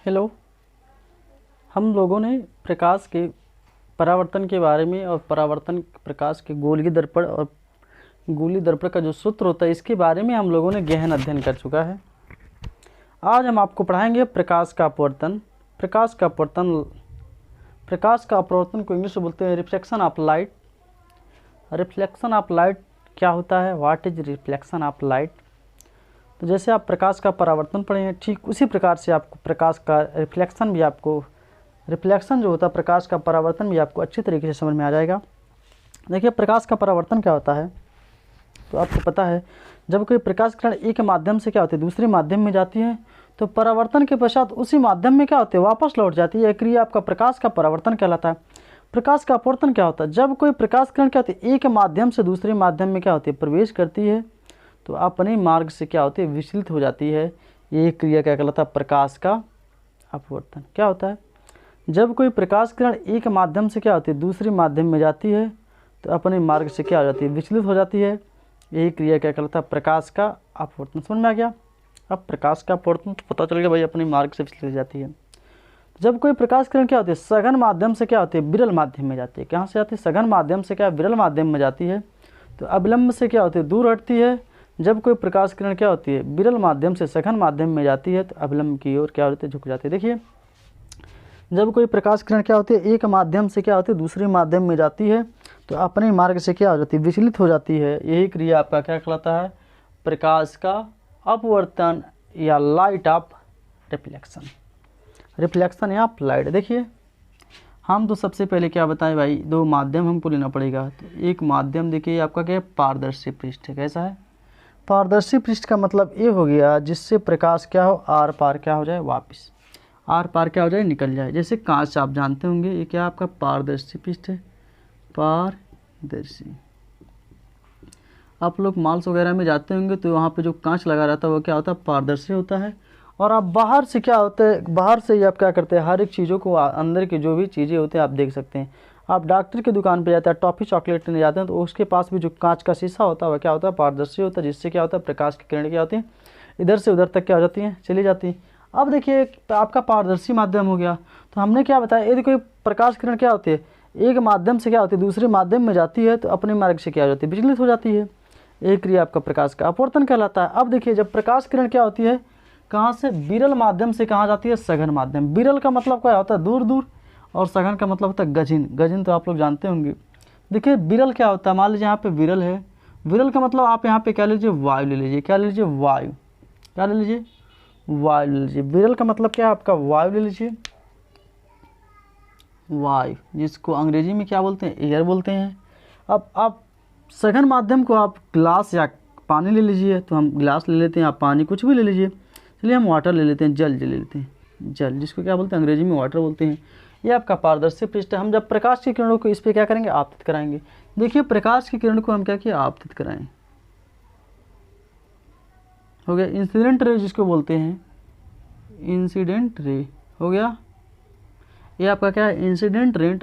Hello. हम लोगों ने प्रकाश के परावर्तन के बारे में और परावर्तन प्रकाश के गोलीय दर्पण और गोलीय दर्पण का जो सूत्र होता है इसके बारे में हम लोगों ने गहन अध्ययन कर चुका है। आज हम आपको पढ़ाएंगे प्रकाश का अपवर्तन। प्रकाश का अपवर्तन को इंग्लिश में बोलते हैं reflection of light. Reflection of light क्या होता है? What is reflection of light? तो जैसे आप प्रकाश का परावर्तन पढ़े हैं ठीक उसी प्रकार से आपको प्रकाश का रिफ्लेक्शन जो होता है, प्रकाश का परावर्तन भी आपको अच्छी तरीके से समझ में आ जाएगा। देखिए प्रकाश का परावर्तन क्या होता है तो आपको पता है, जब कोई प्रकाश किरण एक माध्यम से क्या होती है दूसरे माध्यम में जाती है तो परावर्तन के पश्चात उसी माध्यम में क्या होते हैं वापस लौट जाती है। यह क्रिया आपका प्रकाश का परावर्तन कहलाता है। प्रकाश का अपवर्तन क्या होता है? जब कोई प्रकाश किरण क्या होती है एक माध्यम से दूसरे माध्यम में क्या होती है प्रवेश करती है तो अपने मार्ग से क्या होती है विचलित हो जाती है। ये क्रिया क्या कहलाता है? प्रकाश का अपवर्तन। क्या होता है? जब कोई प्रकाश किरण एक माध्यम से क्या होती है दूसरे माध्यम में जाती है तो अपने मार्ग से क्या हो जाती है विचलित हो जाती है। यही क्रिया क्या कहलाता है? प्रकाश का अपवर्तन। समझ में आ गया? अब प्रकाश का अपवर्तन तो पता चल गया भाई, अपने मार्ग से विचलित हो जाती है। जब कोई प्रकाश किरण क्या होती है सघन माध्यम से क्या होती है विरल माध्यम में जाती है। कहाँ से जाती है? सघन माध्यम से क्या विरल माध्यम में जाती है तो अविलंब से क्या होती है दूर हटती है। जब कोई प्रकाश किरण क्या होती है विरल माध्यम से सघन माध्यम में जाती है तो अविलंब की ओर क्या होती है झुक जाती है। देखिए जब कोई प्रकाश किरण क्या होती है एक माध्यम से क्या होती है दूसरे माध्यम में जाती है तो अपने मार्ग से क्या हो जाती है विचलित हो जाती है। यही क्रिया आपका क्या कहलाता है? प्रकाश का अपवर्तन या लाइट ऑफ रिफ्लेक्शन। रिफ्लेक्शन या लाइट। देखिए हम तो सबसे पहले क्या बताएं भाई, दो माध्यम हमको लेना पड़ेगा। तो एक माध्यम देखिए आपका क्या है पारदर्शी पृष्ठ है। कैसा है? पारदर्शी पृष्ठ का मतलब ये हो गया जिससे प्रकाश क्या हो आर पार क्या हो जाए वापस आर पार क्या हो जाए निकल जाए। जैसे कांच आप जानते होंगे ये क्या आपका पारदर्शी पृष्ठ है। पारदर्शी आप लोग मॉल्स वगैरह में जाते होंगे तो वहाँ पे जो कांच लगा रहता है वो क्या होता है पारदर्शी होता है। और आप बाहर से क्या होता है बाहर से ही आप क्या करते हैं हर एक चीज़ों को अंदर की जो भी चीज़ें होती हैं आप देख सकते हैं। आप डॉक्टर की दुकान पे जाते हैं टॉफ़ी चॉकलेट लेने जाते हैं तो उसके पास भी जो कांच का शीशा होता है वह क्या होता है पारदर्शी होता है, जिससे क्या होता है प्रकाश की किरण क्या होती है इधर से उधर तक क्या हो जाती हैं चली जाती है। अब देखिए आपका पारदर्शी माध्यम हो गया तो हमने क्या बताया यदि कोई प्रकाश किरण क्या होती है एक माध्यम से क्या होती है दूसरे माध्यम में जाती है तो अपने मार्ग से क्या हो जाती है विचलित हो जाती है। एक क्रिया आपका प्रकाश का अपवर्तन कहलाता है। अब देखिए जब प्रकाश किरण क्या होती है कहाँ से विरल माध्यम से कहाँ जाती है सघन माध्यम। विरल का मतलब क्या होता है दूर दूर और सघन का मतलब होता है गजिन। गजिन तो आप लोग जानते होंगे। देखिए विरल क्या होता है, मान लीजिए यहाँ पे विरल है। विरल का मतलब आप यहाँ पे क्या लीजिए वायु ले लीजिए। क्या ले लीजिए? वायु। क्या ले लीजिए? वायु ले लीजिए। विरल का मतलब क्या है आपका वायु ले लीजिए। वायु जिसको अंग्रेजी में क्या बोलते हैं एयर बोलते हैं। अब आप सघन माध्यम को आप ग्लास या पानी ले लीजिए तो हम गिलास ले लेते हैं, आप पानी कुछ भी ले लीजिए। चलिए हम वाटर ले लेते हैं, जल ले लेते हैं। जल जिसको क्या बोलते हैं अंग्रेजी में वाटर बोलते हैं। ये आपका पारदर्शी पृष्ठ है। हम जब प्रकाश की किरणों को इस पर क्या करेंगे आपतित कराएंगे। देखिए प्रकाश की किरण को हम क्या किए आपतित कराएं। हो गया इंसिडेंट रे जिसको बोलते हैं इंसिडेंट रे हो गया। ये आपका क्या है इंसिडेंट रे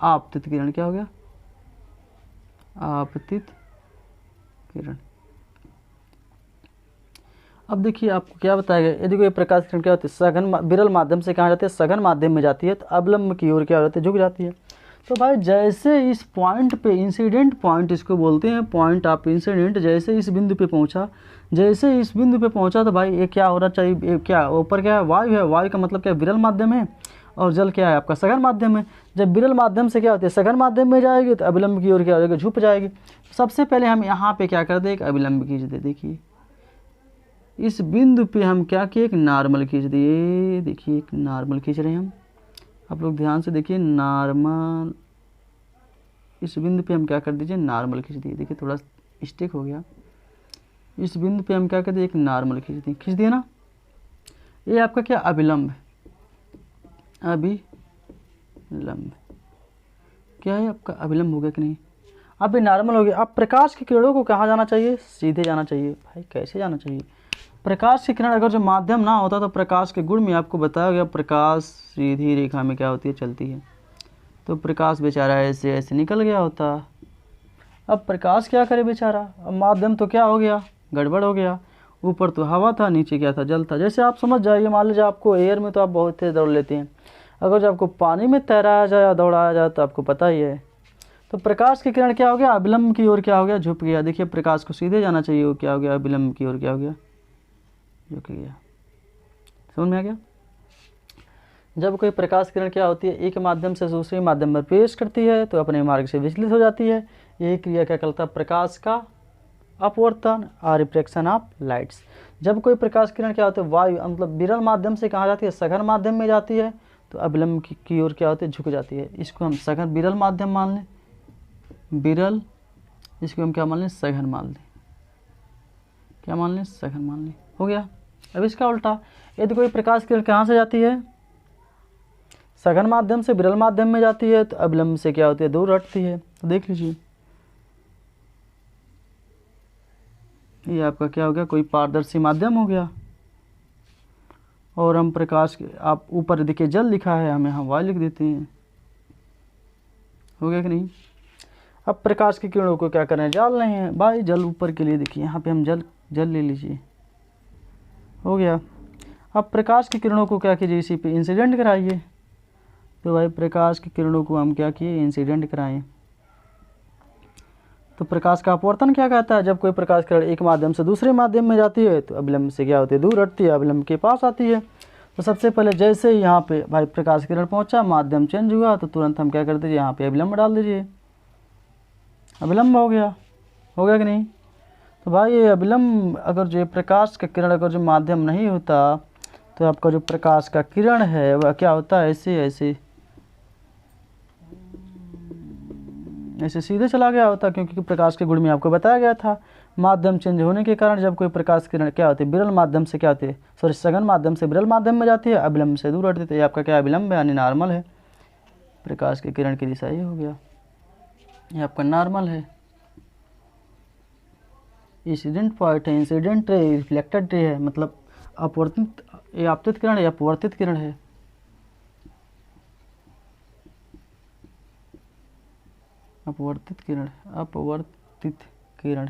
आपतित किरण। क्या हो गया? आपतित किरण। अब देखिए आपको क्या बताया गया यदि कोई प्रकाश किरण क्या होती है सघन विरल माध्यम से कहाँ जाती है सघन माध्यम में जाती है तो अवलंब की ओर क्या हो जाती है झुक जाती है। तो भाई जैसे इस पॉइंट पे इंसिडेंट पॉइंट इसको बोलते हैं पॉइंट ऑफ इंसिडेंट, जैसे इस बिंदु पे पहुंचा तो भाई ये क्या होना चाहिए क्या ऊपर क्या है वायु है। वायु का मतलब क्या विरल माध्यम है और जल क्या है आपका सघन माध्यम है। जब विरल माध्यम से क्या होती है सघन माध्यम में जाएगी तो अविलंब की ओर क्या हो जाएगी झुक जाएगी। सबसे पहले हम यहाँ पे क्या कर दे एक अविलंब खींच दे। देखिए इस बिंदु पे हम क्या किए एक नॉर्मल खींच दिए। देखिए एक नॉर्मल खींच रहे हैं हम, आप लोग ध्यान से देखिए नॉर्मल। इस बिंदु पे हम क्या कर दीजिए नॉर्मल खींच दिए। देखिए थोड़ा स्टिक हो गया। इस बिंदु पे हम क्या कर दिए एक नॉर्मल खींच दिए ना। ये आपका क्या अविलंब है। अविलंब क्या है आपका अविलंब हो गया कि नहीं। अब ये नॉर्मल हो गया। अब प्रकाश की किरणों को कहाँ जाना चाहिए सीधे जाना चाहिए। भाई कैसे जाना चाहिए? प्रकाश की किरण अगर जो माध्यम ना होता तो प्रकाश के गुण में आपको बताया गया प्रकाश सीधी रेखा में क्या होती है चलती है। तो प्रकाश बेचारा ऐसे ऐसे निकल गया होता। अब प्रकाश क्या करे बेचारा, अब माध्यम तो क्या हो गया गड़बड़ हो गया। ऊपर तो हवा था, नीचे क्या था, जल था। जैसे आप समझ जाइए, मान लीजिए आपको एयर में तो आप बहुत तेज दौड़ लेते हैं, अगर जब आपको पानी में तैराया जाए या दौड़ाया जाए तो आपको पता ही है। तो प्रकाश की किरण क्या हो गया, अभिलंब की ओर क्या हो गया, झुक गया। देखिए प्रकाश को सीधे जाना चाहिए, वो क्या हो गया, अभिलंब की ओर क्या हो गया, झुक गया। समझ में आ गया। जब कोई प्रकाश किरण क्या होती है, एक माध्यम से दूसरे माध्यम में प्रवेश करती है तो अपने मार्ग से विचलित हो जाती है। यही क्रिया क्या कहलाता है, प्रकाश का अपवर्तन और रिफ्लेक्शन ऑफ लाइट्स। जब कोई प्रकाश किरण क्या होती है, वायु मतलब विरल माध्यम से कहाँ जाती है, सघन माध्यम में जाती है, तो अभिलंब की ओर क्या होती है, झुक जाती है। इसको हम सघन विरल माध्यम मान लें, विरल, इसको हम क्या मान लें, सघन मान लें। क्या मान लें, सघन मान लें। हो गया। अब इसका उल्टा, यदि कोई प्रकाश किरण कहाँ से जाती है, सघन माध्यम से विरल माध्यम में जाती है, तो अभिलंब से क्या होती है, दूर हटती है। तो देख लीजिए, ये आपका क्या हो गया, कोई पारदर्शी माध्यम हो गया, और हम प्रकाश, आप ऊपर देखिए जल लिखा है, हमें हम वायु लिख देते हैं। हो गया कि नहीं। अब प्रकाश की किरणों को क्या करें, डाल रहे हैं भाई, जल ऊपर के लिए देखिए, यहाँ पे हम जल ले लीजिए। हो गया। अब प्रकाश की किरणों को क्या कीजिए, इसी पे इंसिडेंट कराइए। तो भाई प्रकाश की किरणों को हम क्या किए, इंसिडेंट कराएं। तो प्रकाश का अपवर्तन क्या कहता है, जब कोई प्रकाश किरण एक माध्यम से दूसरे माध्यम में जाती है तो अभिलंब से क्या होती है, दूर हटती है, अभिलंब के पास आती है। तो सबसे पहले जैसे ही यहाँ पे भाई प्रकाश किरण पहुँचा, माध्यम चेंज हुआ, तो तुरंत हम क्या कर दीजिए, यहाँ पे अभिलंब डाल दीजिए, अभिलंब हो गया। हो गया कि नहीं। तो भाई ये अभिलंब, अगर जो प्रकाश का किरण अगर जो माध्यम नहीं होता, तो आपका जो प्रकाश का किरण है वह क्या होता है, ऐसे ऐसे ऐसे सीधे चला गया होता, क्योंकि प्रकाश के गुण में आपको बताया गया था, माध्यम चेंज होने के कारण जब कोई प्रकाश किरण क्या होती है, विरल माध्यम से क्या होती है, सॉरी सघन माध्यम से विरल माध्यम में जाती है, अभिलंब से दूर हटती है। तो ये आपका क्या अभिलंब है, यानी नॉर्मल है। प्रकाश की किरण की दिशा ये हो गया, ये आपका नॉर्मल है। इंसिडेंट पॉइंट है, इंसिडेंट रे, रिफ्लेक्टेड रे है, मतलब अपवर्तित, ये आपतित किरण है, अपवर्तित किरण है। अपवर्तित किरण, अपवर्तित किरण,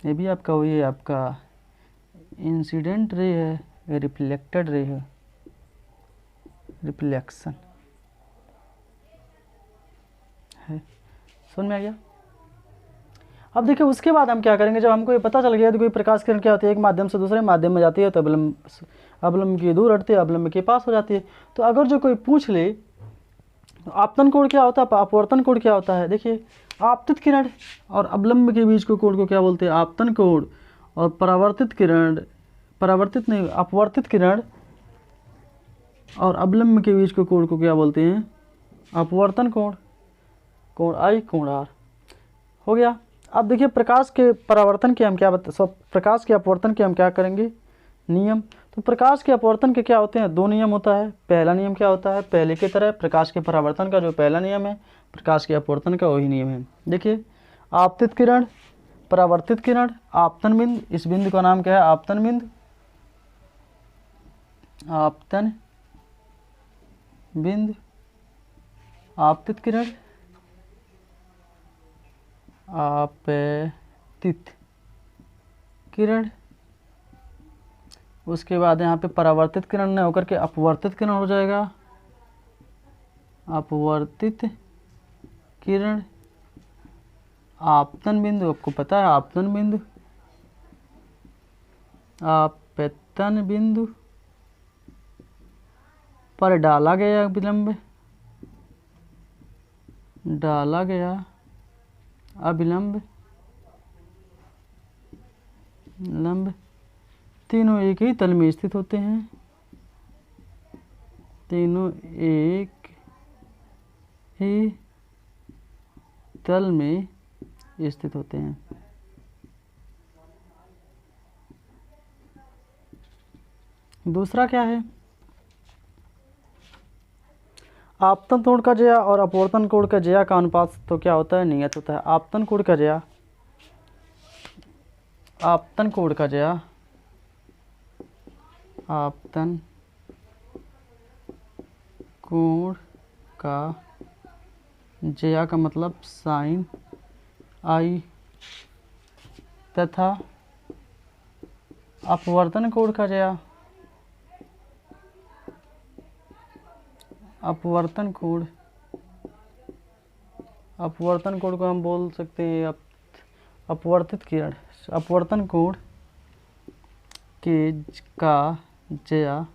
ये भी आपका वही है, आपका इंसिडेंट रे है, रिफ्लेक्टेड रे है, रिफ्लेक्शन है। समझ में आ गया। अब देखिए उसके बाद हम क्या करेंगे, जब हमको ये पता चल गया तो कोई प्रकाश किरण क्या होती है, एक माध्यम से दूसरे माध्यम में जाती है, तो अभिलंब की दूर हटती है, अभिलंब के पास हो जाती है। तो अगर जो कोई पूछ ले आपतन कोण क्या होता है, अपवर्तन कोण क्या होता है, देखिए आपतित किरण और अवलंब के बीच को कोण को क्या बोलते हैं, आपतन कोण, और परावर्तित किरण, परावर्तित नहीं, अपवर्तित किरण और अवलंब के बीच को कोण को क्या बोलते हैं, अपवर्तन कोण, कोण आई कोण आर। हो गया। अब देखिए प्रकाश के परावर्तन के हम क्या प्रकाश के अपवर्तन के हम क्या करेंगे, नियम। तो प्रकाश के अपवर्तन के क्या होते हैं, दो नियम होता है। पहला नियम क्या होता है, पहले की तरह प्रकाश के परावर्तन का जो पहला नियम है, प्रकाश के अपवर्तन का वही नियम है। देखिए आपतित किरण, परावर्तित किरण, आपतन बिंदु, इस बिंदु का नाम क्या है, आपतन बिंदु, आपतन बिंदु, आपतित किरण, आपतित किरण। उसके बाद यहाँ पे परावर्तित किरण न होकर के अपवर्तित किरण हो जाएगा, अपवर्तित किरण, आपतन बिंदु, आपको पता है आपतन बिंदु, आपतन बिंदु पर डाला गया विलंब, डाला गया अभिलंब, लंब, तीनों एक ही तल में स्थित होते हैं, तीनों एक ही तल में स्थित होते हैं। दूसरा क्या है, आपतन कोण का ज्या और अपवर्तन कोण का ज्या का अनुपात तो क्या होता है, नियत होता है। आपतन कोण का ज्या, आपतन कोण का ज्या, आपतन कोण का ज्या का मतलब साइन आई तथा अपवर्तन कोण का जया अपवर्तन कोण को हम बोल सकते हैं अपवर्तित किरण। अपवर्तन कोण के का जया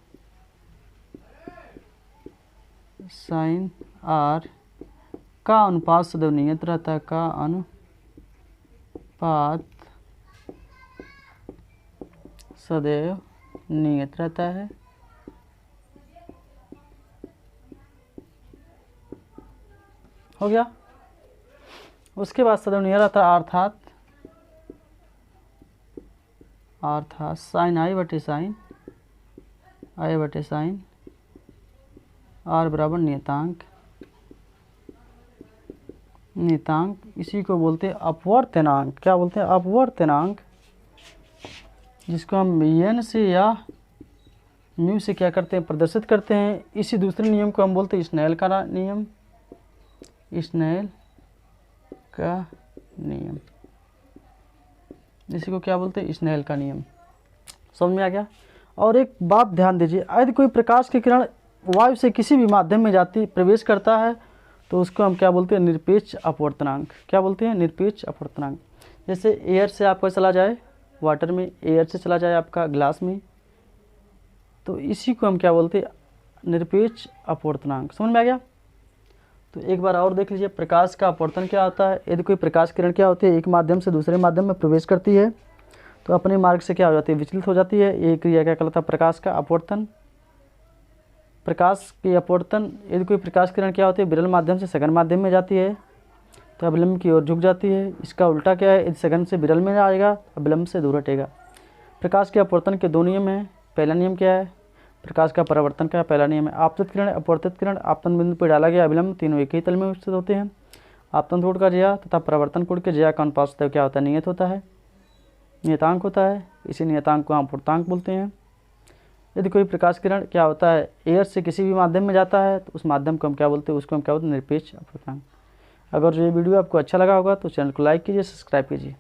साइन आर का अनुपात सदैव नियत रहता है। का अनुपात सदैव नियत रहता है। हो गया। उसके बाद सदैव नियत रहता है अर्थात साइन आई बटे साइन आर बराबर नियतांक। इसी को बोलते हैं अपवर्तनांक। क्या बोलते हैं? अपवर्तनांक, जिसको हम एन से या म्यू से क्या करते हैं? प्रदर्शित करते हैं। इसी दूसरे नियम को हम बोलते हैं स्नेल का नियम। इसी को क्या बोलते हैं? स्नेल का नियम। समझ में आ गया? और एक बात ध्यान दीजिए, यदि कोई प्रकाश की किरण वायु से किसी भी माध्यम में प्रवेश करता है तो उसको हम क्या बोलते हैं? निरपेक्ष अपवर्तनांक। क्या बोलते हैं? निरपेक्ष अपवर्तनांक। जैसे एयर से आपका चला जाए वाटर में, एयर से चला जाए आपका ग्लास में, तो इसी को हम क्या बोलते हैं? निरपेक्ष अपवर्तनांक। समझ में आ गया? तो एक बार और देख लीजिए, प्रकाश का अपवर्तन क्या होता है। यदि कोई प्रकाश किरण क्या होती है? एक माध्यम से दूसरे माध्यम में प्रवेश करती है तो अपने मार्ग से क्या हो जाती है? विचलित हो जाती है। ये क्रिया क्या कहलाता है? प्रकाश का अपवर्तन। प्रकाश के अपवर्तन, यदि कोई प्रकाश किरण क्या होती है? विरल माध्यम से सघन माध्यम में जाती है तो अविलंब की ओर झुक जाती है। इसका उल्टा क्या है? यदि सघन से विरल में आएगा, अविलंब से दूर हटेगा। प्रकाश के अपवर्तन के दो नियम हैं। पहला नियम क्या है? प्रकाश का परावर्तन का पहला नियम है आपतित किरण, अपवर्तित किरण, आपतन बिंदु पर डाला गया अविलंब, तीनों एक ही तल में स्थित होते हैं। आपतन कोण का जया तथा परावर्तन कोण के जया का अनुपात क्या होता है? नियत होता है, नियतांक होता है। इसी नियतांक को हम अपवर्तांक बोलते हैं। यदि कोई प्रकाश किरण क्या होता है? एयर से किसी भी माध्यम में जाता है तो उस माध्यम को हम क्या बोलते हैं? उसको हम क्या बोलते हैं? निरपेक्ष अपवर्तनांक। अगर ये वीडियो आपको अच्छा लगा होगा तो चैनल को लाइक कीजिए, सब्सक्राइब कीजिए।